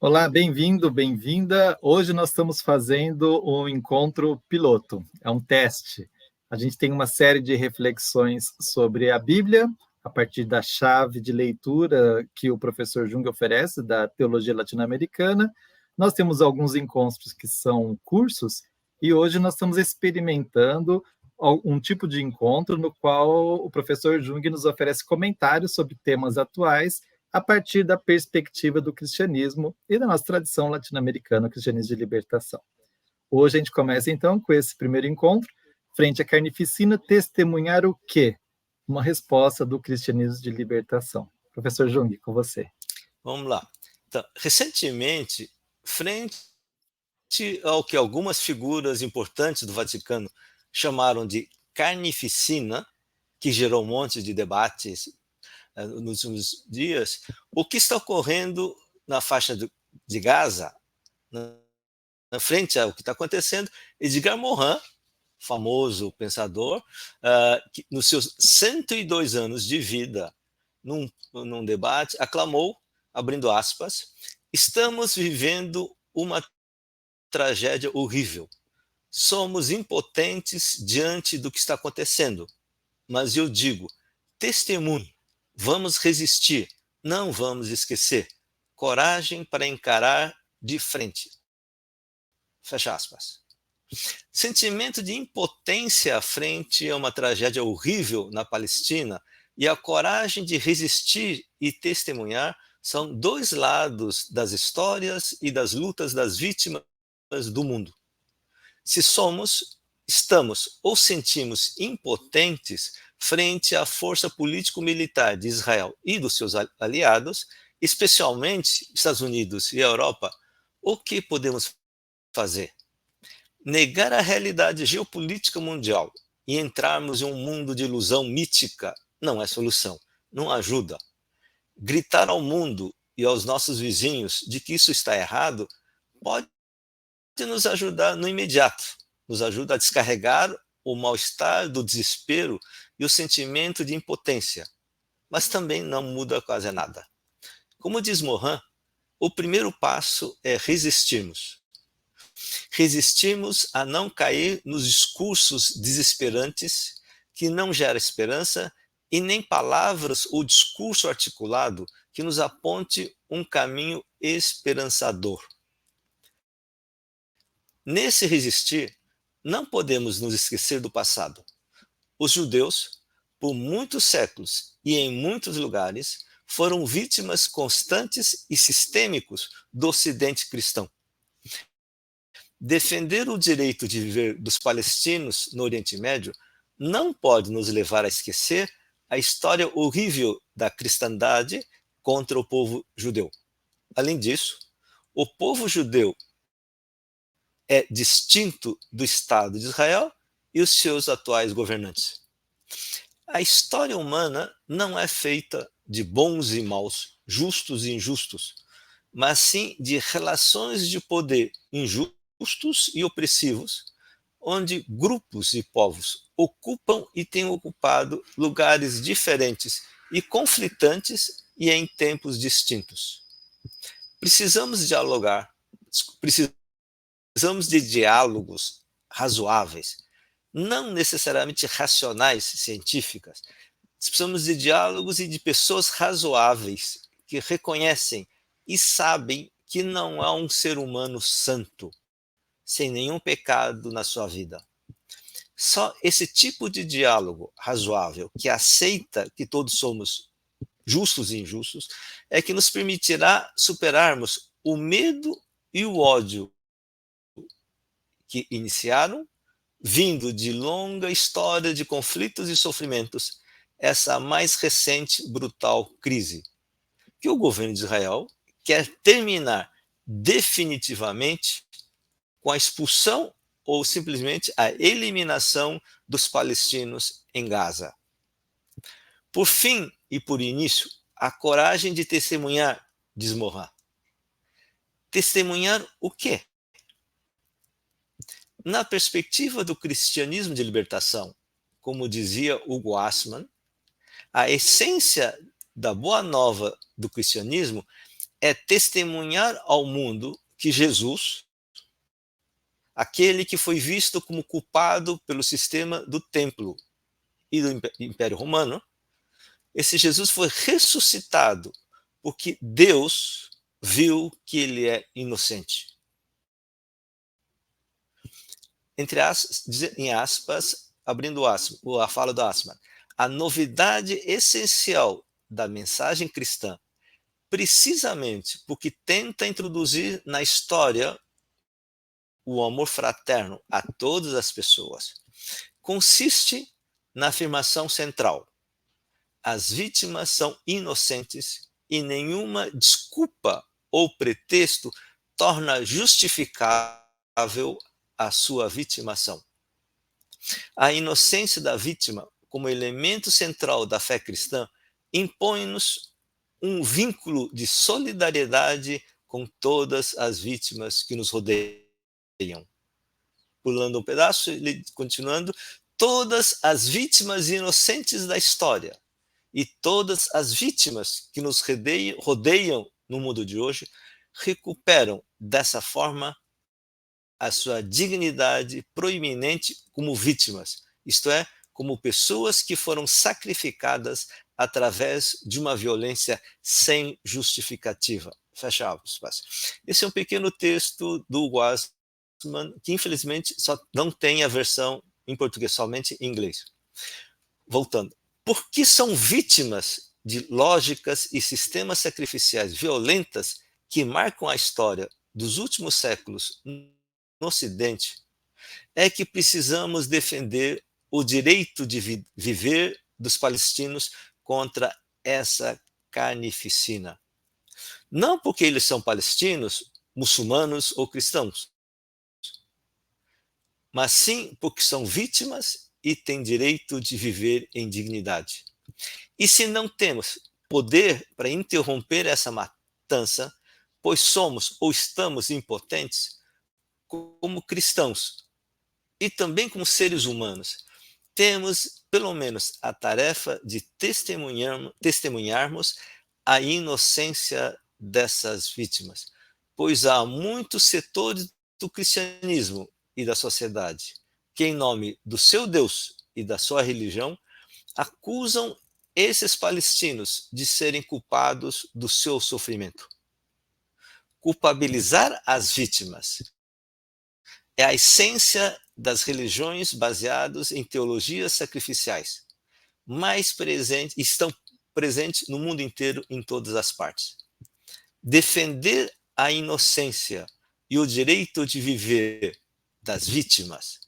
Olá, bem-vindo, bem-vinda. Hoje nós estamos fazendo um encontro piloto, é um teste. A gente tem uma série de reflexões sobre a Bíblia, a partir da chave de leitura que o professor Jung oferece, da teologia latino-americana. Nós temos alguns encontros que são cursos, e hoje nós estamos experimentando um tipo de encontro no qual o professor Jung nos oferece comentários sobre temas atuais a partir da perspectiva do cristianismo e da nossa tradição latino-americana, o cristianismo de libertação. Hoje a gente começa, então, com esse primeiro encontro, frente à carnificina, testemunhar o quê? Uma resposta do cristianismo de libertação. Professor Jung, com você. Vamos lá. Então, recentemente, frente ao que algumas figuras importantes do Vaticano chamaram de carnificina, que gerou um monte de debates nos últimos dias, o que está ocorrendo na faixa de Gaza, na frente ao que está acontecendo, Edgar Morin, famoso pensador, que nos seus 102 anos de vida, num debate, aclamou, abrindo aspas, estamos vivendo uma tragédia horrível. Somos impotentes diante do que está acontecendo. Mas eu digo, testemunhe, vamos resistir, não vamos esquecer. Coragem para encarar de frente. Fecha aspas. Sentimento de impotência frente a uma tragédia horrível na Palestina e a coragem de resistir e testemunhar são dois lados das histórias e das lutas das vítimas do mundo. Se estamos ou sentimos impotentes frente à força político-militar de Israel e dos seus aliados, especialmente Estados Unidos e Europa, o que podemos fazer? Negar a realidade geopolítica mundial e entrarmos em um mundo de ilusão mítica não é solução, não ajuda. Gritar ao mundo e aos nossos vizinhos de que isso está errado pode nos ajudar no imediato, nos ajuda a descarregar o mal-estar do desespero e o sentimento de impotência, mas também não muda quase nada. Como diz Morin, o primeiro passo é resistirmos. Resistirmos a não cair nos discursos desesperantes que não geram esperança e nem palavras ou discurso articulado que nos aponte um caminho esperançador. Nesse resistir, não podemos nos esquecer do passado. Os judeus, por muitos séculos e em muitos lugares, foram vítimas constantes e sistêmicos do Ocidente cristão. Defender o direito de viver dos palestinos no Oriente Médio não pode nos levar a esquecer a história horrível da cristandade contra o povo judeu. Além disso, o povo judeu é distinto do Estado de Israel e os seus atuais governantes. A história humana não é feita de bons e maus, justos e injustos, mas sim de relações de poder injustos e opressivos, onde grupos e povos ocupam e têm ocupado lugares diferentes e conflitantes e em tempos distintos. Precisamos de diálogos razoáveis, não necessariamente racionais, científicas. Precisamos de diálogos e de pessoas razoáveis que reconhecem e sabem que não há um ser humano santo, sem nenhum pecado na sua vida. Só esse tipo de diálogo razoável, que aceita que todos somos justos e injustos, é que nos permitirá superarmos o medo e o ódio que iniciaram, vindo de longa história de conflitos e sofrimentos, essa mais recente brutal crise, que o governo de Israel quer terminar definitivamente com a expulsão ou simplesmente a eliminação dos palestinos em Gaza. Por fim e por início, a coragem de testemunhar, diz Morin. Testemunhar o quê? Na perspectiva do cristianismo de libertação, como dizia Hugo Assmann, a essência da boa nova do cristianismo é testemunhar ao mundo que Jesus, aquele que foi visto como culpado pelo sistema do templo e do Império Romano, esse Jesus foi ressuscitado porque Deus viu que ele é inocente. Em aspas, abrindo aspas, a fala do Assmann, a novidade essencial da mensagem cristã, precisamente porque tenta introduzir na história o amor fraterno a todas as pessoas, consiste na afirmação central: as vítimas são inocentes e nenhuma desculpa ou pretexto torna justificável a sua vitimação. A inocência da vítima, como elemento central da fé cristã, impõe-nos um vínculo de solidariedade com todas as vítimas que nos rodeiam. Pulando um pedaço, continuando, todas as vítimas inocentes da história e todas as vítimas que nos rodeiam no mundo de hoje recuperam dessa forma a sua dignidade proeminente como vítimas, isto é, como pessoas que foram sacrificadas através de uma violência sem justificativa. Fecha aspas. Esse é um pequeno texto do Assmann, que infelizmente só não tem a versão em português, somente em inglês. Voltando. Por que são vítimas de lógicas e sistemas sacrificiais violentas que marcam a história dos últimos séculos no Ocidente, é que precisamos defender o direito de viver dos palestinos contra essa carnificina. Não porque eles são palestinos, muçulmanos ou cristãos, mas sim porque são vítimas e têm direito de viver em dignidade. E se não temos poder para interromper essa matança, pois somos ou estamos impotentes, como cristãos e também como seres humanos, temos pelo menos a tarefa de testemunharmos a inocência dessas vítimas, pois há muitos setores do cristianismo e da sociedade que, em nome do seu Deus e da sua religião, acusam esses palestinos de serem culpados do seu sofrimento. Culpabilizar as vítimas é a essência das religiões baseadas em teologias sacrificiais, estão presentes no mundo inteiro, em todas as partes. Defender a inocência e o direito de viver das vítimas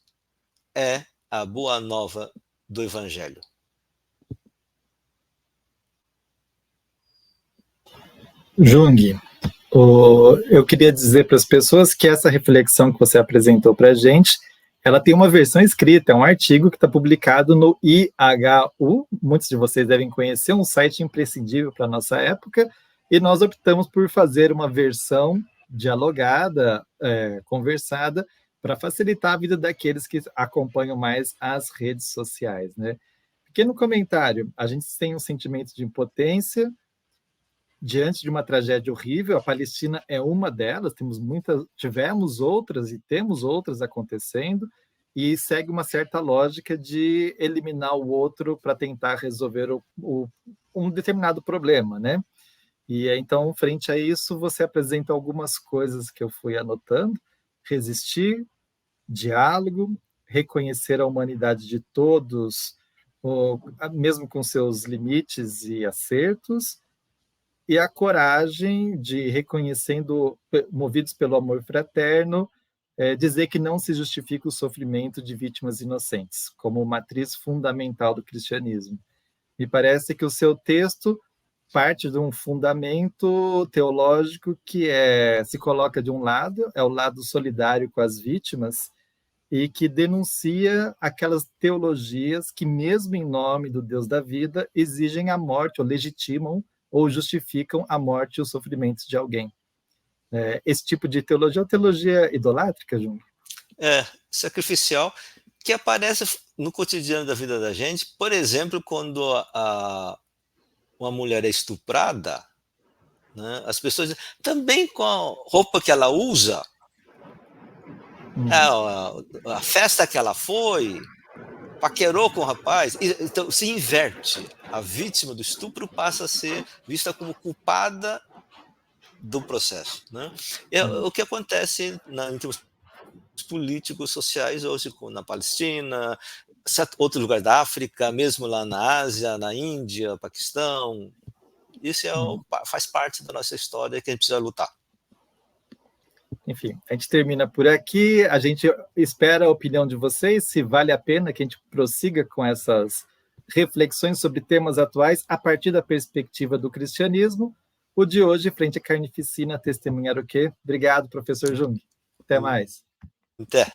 é a boa nova do Evangelho. Jung, eu queria dizer para as pessoas que essa reflexão que você apresentou para a gente, ela tem uma versão escrita, é um artigo que está publicado no IHU, muitos de vocês devem conhecer, um site imprescindível para a nossa época, e nós optamos por fazer uma versão dialogada, conversada, para facilitar a vida daqueles que acompanham mais as redes sociais, né? Pequeno comentário, a gente tem um sentimento de impotência diante de uma tragédia horrível. A Palestina é uma delas, tivemos outras e temos outras acontecendo, e segue uma certa lógica de eliminar o outro para tentar resolver um determinado problema, né? E então, frente a isso, você apresenta algumas coisas que eu fui anotando: resistir, diálogo, reconhecer a humanidade de todos, mesmo com seus limites e acertos, e a coragem de, reconhecendo, movidos pelo amor fraterno, dizer que não se justifica o sofrimento de vítimas inocentes, como matriz fundamental do cristianismo. Me parece que o seu texto parte de um fundamento teológico que se coloca de um lado, é o lado solidário com as vítimas, e que denuncia aquelas teologias que, mesmo em nome do Deus da vida, exigem a morte, ou legitimam, ou justificam a morte e os sofrimentos de alguém. Esse tipo de teologia é uma teologia idolátrica, Jung? Sacrificial, que aparece no cotidiano da vida da gente. Por exemplo, quando uma mulher é estuprada, né? As pessoas também com a roupa que ela usa, a festa que ela foi, paquerou com o rapaz, então se inverte. A vítima do estupro passa a ser vista como culpada do processo, né? É o que acontece em termos políticos, sociais hoje na Palestina, outros lugares da África, mesmo lá na Ásia, na Índia, Paquistão. Isso faz parte da nossa história que a gente precisa lutar. Enfim, a gente termina por aqui. A gente espera a opinião de vocês, se vale a pena que a gente prossiga com essas reflexões sobre temas atuais a partir da perspectiva do cristianismo. O de hoje, Frente à Carnificina, testemunhar o quê? Obrigado, professor Jung. Até mais. Até.